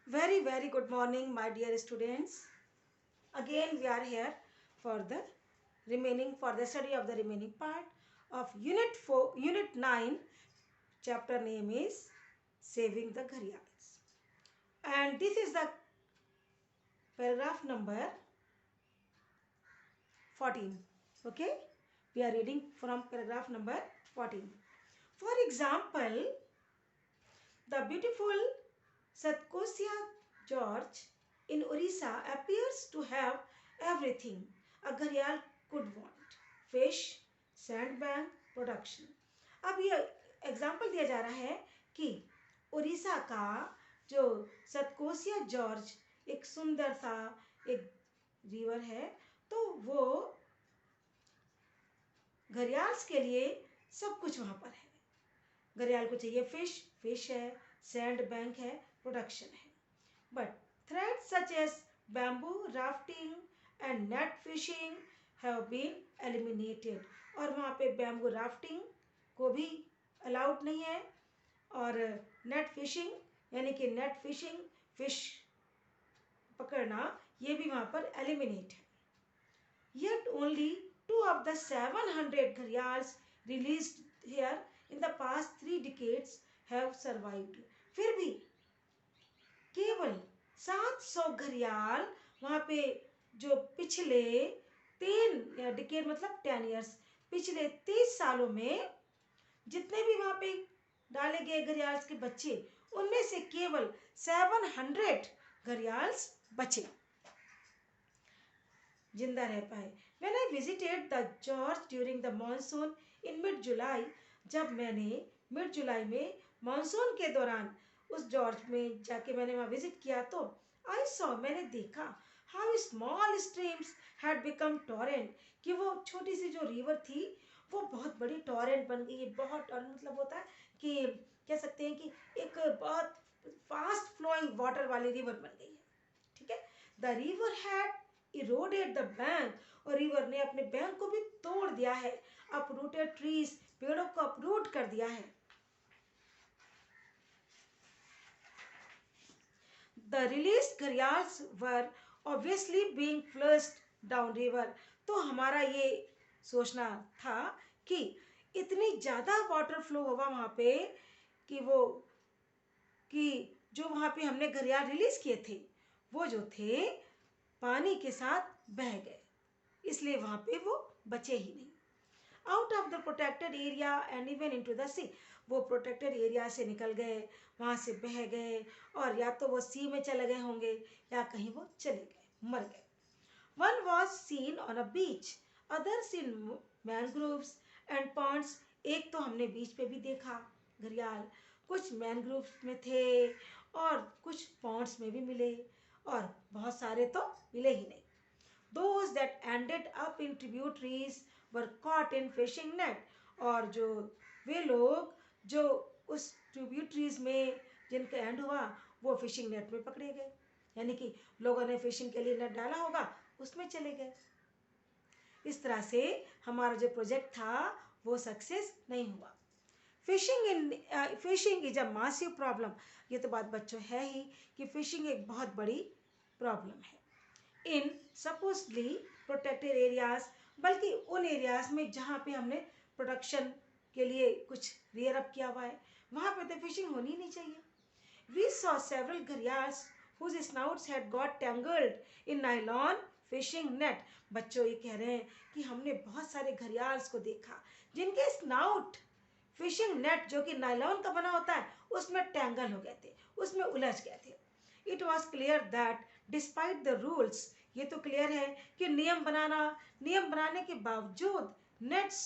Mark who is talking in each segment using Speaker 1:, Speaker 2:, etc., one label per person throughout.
Speaker 1: Very good morning, my dear students. Again, we are here for the study of the remaining part of Unit 9. Chapter name is Saving the Gharyals. And this is the paragraph number 14. Okay, we are reading from paragraph number 14. For example, the beautiful Satkosia George in Orissa appears to have everything a घड़ियाल could want: fish, sandbank, production. अब ये example दिया जा रहा है कि उड़ीसा का जो सतकोसिया जॉर्ज एक सुंदर सा एक रिवर है, तो वो घड़ियाल्स के लिए सब कुछ वहाँ पर है। घड़ियाल को चाहिए फिश है, सैंड बैंक है, प्रोडक्शन है। But threats such as bamboo rafting and net fishing have been eliminated. और वहाँ पे बैम्बू राफ्टिंग को भी अलाउड नहीं है और नेट फिशिंग यानी कि नेट फिशिंग फिश पकड़ना ये भी वहाँ पर एलिमिनेट है। Yet only 2 of the 700 gharials released here in the past 3 decades have survived. फिर भी केवल 700 घड़ियाल वहाँ पे जो पिछले 3 डिकेड मतलब 10 ईयर्स, पिछले 30 सालों में जितने भी वहाँ पे डाले गए घड़ियाल्स के बच्चे, उनमें से केवल 700 घड़ियाल्स बचे, जिंदा रह पाए। When I visited the George during the monsoon in mid-July, जब मैंने मिड जुलाई में मानसून के दौरान उस जॉर्ज में जाके मैंने वहाँ विजिट किया, तो आई सॉ मैंने देखा how small streams had become torrent, कि वो छोटी सी जो रिवर थी वो बहुत बड़ी टॉरेंट बन गई है। बहुत टॉरेंट मतलब होता है कि कह सकते हैं कि एक बहुत फास्ट फ्लोइंग वाटर वाली रिवर बन गई है। ठीक है, the river had eroded the bank, और रिवर ने अपने बैंक को भी तोड़ दिया है। अपरूटेड ट्रीज, पेड़ों को अपरूट कर दिया है। The released gharials were obviously being flushed down river. तो हमारा ये सोचना था कि इतनी ज़्यादा वाटर फ्लो होगा वहाँ पे कि जो वहाँ पे हमने घड़ियाल रिलीज किए थे वो जो थे पानी के साथ बह गए, इसलिए वहाँ पे वो बचे ही नहीं। Out of the protected area and even into the sea, वो प्रोटेक्टेड एरिया से निकल गए, वहाँ से बह गए, और या तो वो सी में चले गए होंगे या कहीं वो चले गए, मर गए। One was seen on a beach, others in mangroves and ponds. एक तो हमने बीच पे भी देखा घड़ियाल, कुछ मैनग्रोव्स में थे और कुछ पॉन्ड्स में भी मिले, और बहुत सारे तो मिले ही नहीं। Those that ended up in tributaries were caught in fishing net, और जो वे लोग जो उस ट्रिब्यूटरीज में जिनका एंड हुआ वो फिशिंग नेट में पकड़े गए, यानी कि लोगों ने फिशिंग के लिए नेट डाला होगा, उसमें चले गए। इस तरह से हमारा जो प्रोजेक्ट था वो सक्सेस नहीं हुआ। Fishing is a massive problem, ये तो बात बच्चों है ही कि फिशिंग एक बहुत बड़ी प्रॉब्लम है। इन सपोजली प्रोटेक्टेड एरियाज, बल्कि उन एरियाज में जहाँ पे हमने प्रोडक्शन के लिए कुछ रियर अप किया हुआ है, वहाँ पे तो फिशिंग होनी नहीं चाहिए। We saw several gharials whose snouts had got tangled in nylon fishing net। बच्चों ये कह रहे हैं कि हमने बहुत सारे घड़ियाल्स को देखा जिनके स्नाउट फिशिंग नेट जो कि नायलॉन का बना होता है उसमें टैंगल हो गए थे, उसमें उलझ गए थे। It was clear that despite the rules, ये तो क्लियर है कि नियम बनाने के बावजूद nets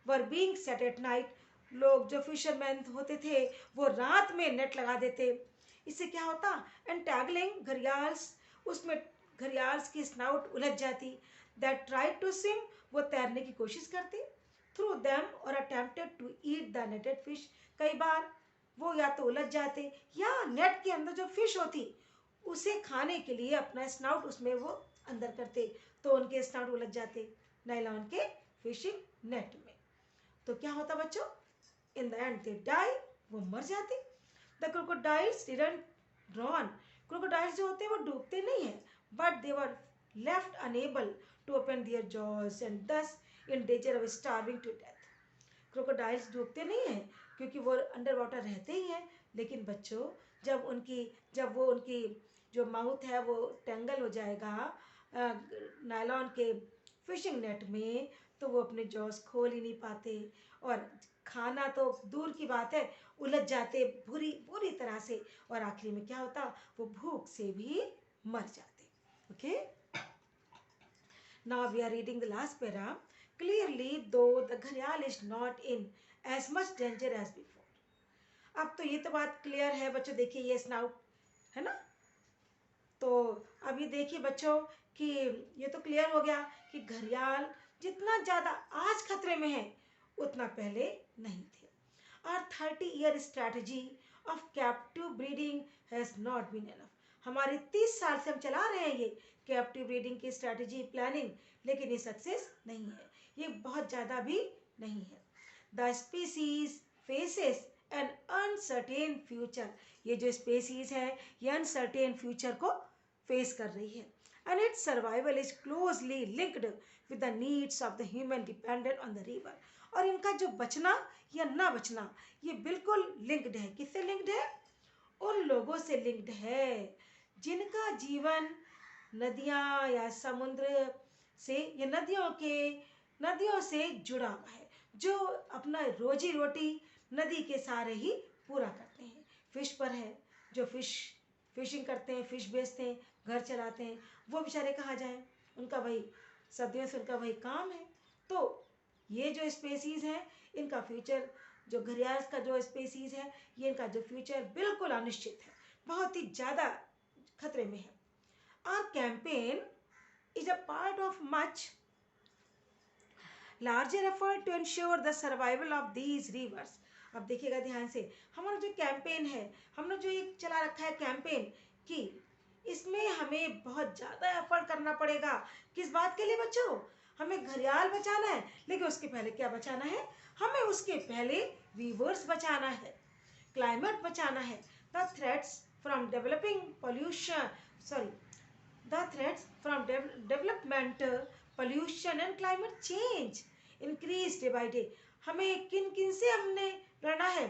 Speaker 1: were being set at night, लोग जो फिशरमैन होते थे वो रात में नेट लगा देते। इससे क्या होता, एंटैगलिंग घड़ियाल्स, उसमें घड़ियाल्स की स्नाउट उलझ जाती। दैट ट्राइड टू स्विम, वो तैरने की कोशिश करती। थ्रू देम और attempted to eat the netted fish, कई बार वो या तो उलझ जाते या नेट के अंदर जो फिश होती उसे खाने के लिए अपना स्नाउट उसमें वो अंदर करते, तो उनके स्नाउट उलझ जाते नायलॉन के फिशिंग नेट में। तो क्या होता बच्चों, in the end they die, वो मर जाते। The crocodiles didn't drown. Crocodiles जो होते हैं वो डूबते नहीं हैं, but they were left unable to open their jaws and thus in danger of starving to death. Crocodiles डूबते नहीं हैं क्योंकि वो अंडर वाटर रहते ही हैं, लेकिन बच्चों जब वो उनकी जो माउथ है वो टेंगल हो जाएगा नायलॉन के फिशिंग नेट में, तो वो अपने जॉस खोल ही नहीं पाते, और खाना तो दूर की बात है, उलझ जाते बुरी बुरी तरह से, और आखिरी में क्या होता, वो भूख से भी मर जाते। Okay, now we are reading the last para. Clearly, though the घड़ियाल is not in as much danger as before. अब तो ये तो बात क्लियर है बच्चों, देखिए ये स्नाउ है ना, तो अभी देखिए बच्चों कि ये तो क्लियर हो गया कि घड़ियाल जितना ज़्यादा आज खतरे में है उतना पहले नहीं थे। Our 30-year strategy of captive breeding has not been enough. हमारे 30 साल से हम चला रहे हैं ये कैप्टिव ब्रीडिंग की स्ट्रैटेजी प्लानिंग, लेकिन ये सक्सेस नहीं है, ये बहुत ज़्यादा भी नहीं है। The species faces N uncertain future, ये जो स्पीसीज है ये अनसर्टेन फ्यूचर को फेस कर रही है, and it's survival is closely linked with the needs of the human dependent on the river. और इनका जो बचना या ना बचना ये बिल्कुल लिंक्ड है, किससे लिंक्ड है, उन लोगों से लिंक्ड है जिनका जीवन नदियाँ या समुद्र से या नदियों से जुड़ा हुआ है, जो अपना रोजी रोटी नदी के सहारे ही पूरा करते हैं। फिश पर है, जो फिशिंग करते हैं, फिश बेचते हैं, घर चलाते हैं, वो बेचारे कहाँ जाएं, उनका वही सदियों से उनका वही काम है। तो ये जो स्पेसीज हैं इनका फ्यूचर, जो घड़ियाल का जो स्पेसीज है ये इनका जो फ्यूचर बिल्कुल अनिश्चित है, बहुत ही ज़्यादा खतरे में है। Our campaign is a part of much larger effort to ensure the survival of these rivers. अब देखिएगा ध्यान से, हमारा जो कैंपेन है, हमने जो एक चला रखा है कैंपेन कि इसमें हमें बहुत ज़्यादा एफर्ट करना पड़ेगा। किस बात के लिए बच्चों, हमें घड़ियाल बचाना है, लेकिन उसके पहले क्या बचाना है, हमें उसके पहले वीवर्स बचाना है, क्लाइमेट बचाना है, the threats from developing pollution the threats from development, pollution and climate change increase day by day. हमें किन किन से हमने लड़ना है,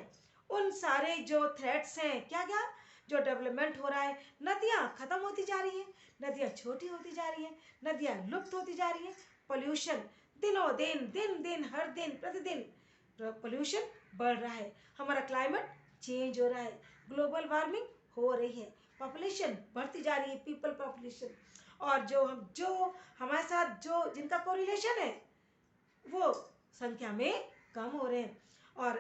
Speaker 1: उन सारे जो थ्रेट्स हैं, क्या क्या, जो डेवलपमेंट हो रहा है, नदियाँ खत्म होती जा रही हैं, नदियाँ छोटी होती जा रही हैं, नदियाँ लुप्त होती जा रही हैं, पोल्यूशन दिनों दिन दिन दिन हर दिन प्रतिदिन पोल्यूशन बढ़ रहा है, हमारा क्लाइमेट चेंज हो रहा है, ग्लोबल वार्मिंग हो रही है, पॉपुलेशन बढ़ती जा रही है, पीपल पॉपुलेशन, और जो हमारे साथ जो जिनका कोरिलेशन है वो संख्या में कम हो रहे हैं, और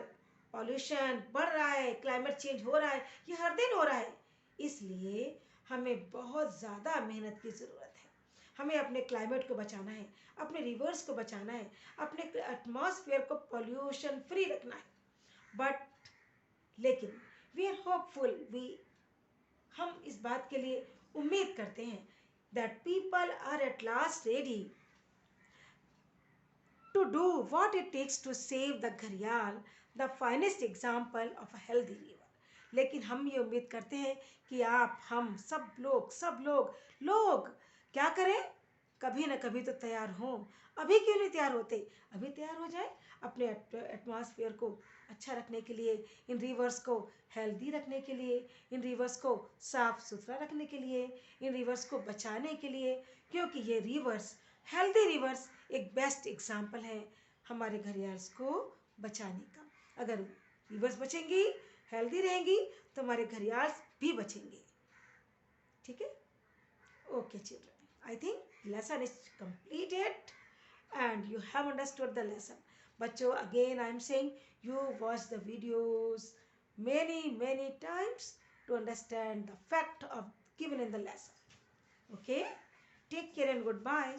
Speaker 1: पॉल्यूशन बढ़ रहा है, क्लाइमेट चेंज हो रहा है, ये हर दिन हो रहा है। इसलिए हमें बहुत ज़्यादा मेहनत की ज़रूरत है, हमें अपने क्लाइमेट को बचाना है, अपने रिवर्स को बचाना है, अपने एटमॉस्फेयर को पॉल्यूशन फ्री रखना है, बट लेकिन वी आर होपफुल, हम इस बात के लिए उम्मीद करते हैं that people are at last ready to do what it takes to save the घड़ियाल, the finest example of a healthy river. लेकिन हम ये उम्मीद करते हैं कि आप, हम सब लोग क्या करें, कभी ना कभी तो तैयार हों। अभी क्यों नहीं तैयार होते, अभी तैयार हो जाए अपने एटमॉस्फेयर को अच्छा रखने के लिए, इन रिवर्स को हेल्दी रखने के लिए, इन रिवर्स को साफ सुथरा रखने के लिए, इन रिवर्स को बचाने के लिए, क्योंकि ये रिवर्स, हेल्दी रिवर्स एक बेस्ट एग्जाम्पल है हमारे घड़ियाल्स को बचाने का। अगर रिवर्स बचेंगी, हेल्दी रहेंगी, तो हमारे घड़ियाल्स भी बचेंगे। ठीक है, okay children, I think lesson is completed and you have understood the lesson. बच्चों, again I am saying you watch the videos many times to understand the fact of given in the lesson. Okay, take care and goodbye.